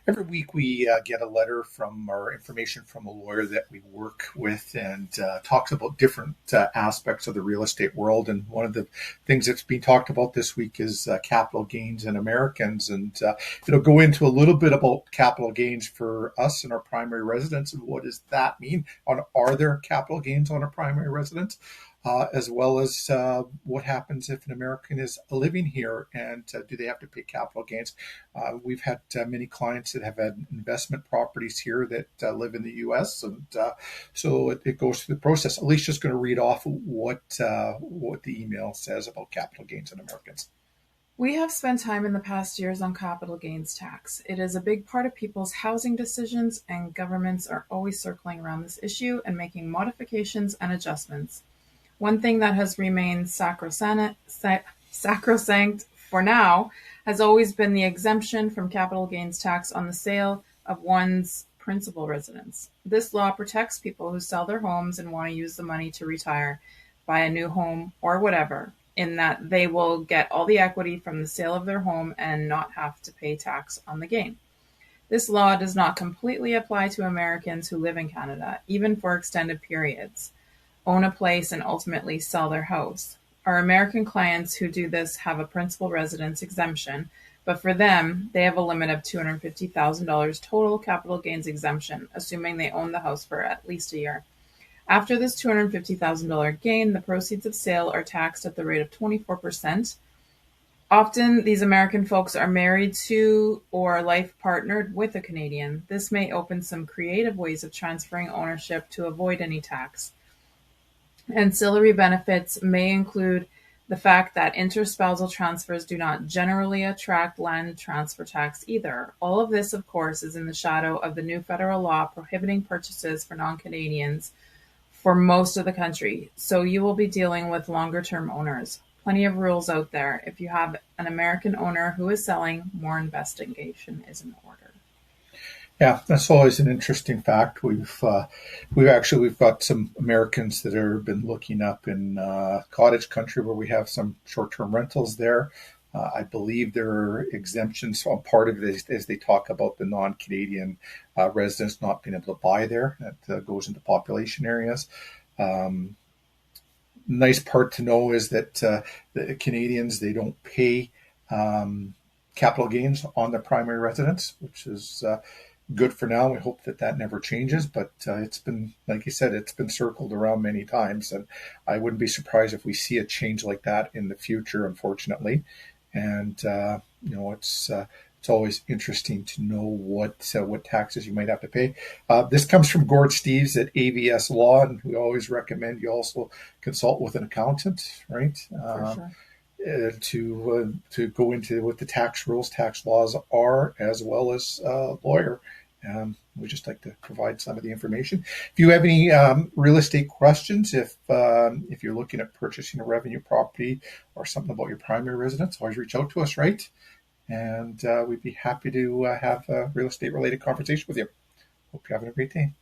Every week we get a letter from or information from a lawyer that we work with and talks about different aspects of the real estate world. And one of the things that's being talked about this week is capital gains in Americans. And it'll go into a little bit about capital gains for us and our primary residence and what does that mean? Are there capital gains on a primary residence? As well as what happens if an American is living here and do they have to pay capital gains? We've had many clients that have had investment properties here that live in the U.S. and so it goes through the process. Alicia's going to read off what the email says about capital gains in Americans. We have spent time in the past years on capital gains tax. It is a big part of people's housing decisions, and governments are always circling around this issue and making modifications and adjustments. One thing that has remained sacrosanct for now has always been the exemption from capital gains tax on the sale of one's principal residence. This law protects people who sell their homes and want to use the money to retire, buy a new home, or whatever, in that they will get all the equity from the sale of their home and not have to pay tax on the gain. This law does not completely apply to Americans who live in Canada, even for extended periods, own a place, and ultimately sell their house. Our American clients who do this have a principal residence exemption, but for them, they have a limit of $250,000 total capital gains exemption, assuming they own the house for at least a year. After this $250,000 gain, the proceeds of sale are taxed at the rate of 24%. Often, these American folks are married to or life partnered with a Canadian. This may open some creative ways of transferring ownership to avoid any tax. Ancillary benefits may include the fact that interspousal transfers do not generally attract land transfer tax either. All of this, of course, is in the shadow of the new federal law prohibiting purchases for non-Canadians for most of the country, so you will be dealing with longer-term owners. Plenty of rules out there. If you have an American owner who is selling, more investigation is in order. Yeah, that's always an interesting fact. We've got some Americans that have been looking up in cottage country where we have some short-term rentals there. I believe there are exemptions on part of it as they talk about the non-Canadian residents not being able to buy there. That goes into population areas. Nice part to know is that the Canadians, they don't pay capital gains on their primary residence, which is good for now. We hope that never changes, but it's been, like you said, it's been circled around many times, and I wouldn't be surprised if we see a change like that in the future, unfortunately. And it's always interesting to know what taxes you might have to pay. This comes from Gord Steves at AVS Law, and we always recommend you also consult with an accountant, right? For sure. To go into what the tax rules, tax laws are, as well as a lawyer. We just like to provide some of the information. If you have any real estate questions, if you're looking at purchasing a revenue property or something about your primary residence, always reach out to us, right? And we'd be happy to have a real estate related conversation with you. Hope you're having a great day.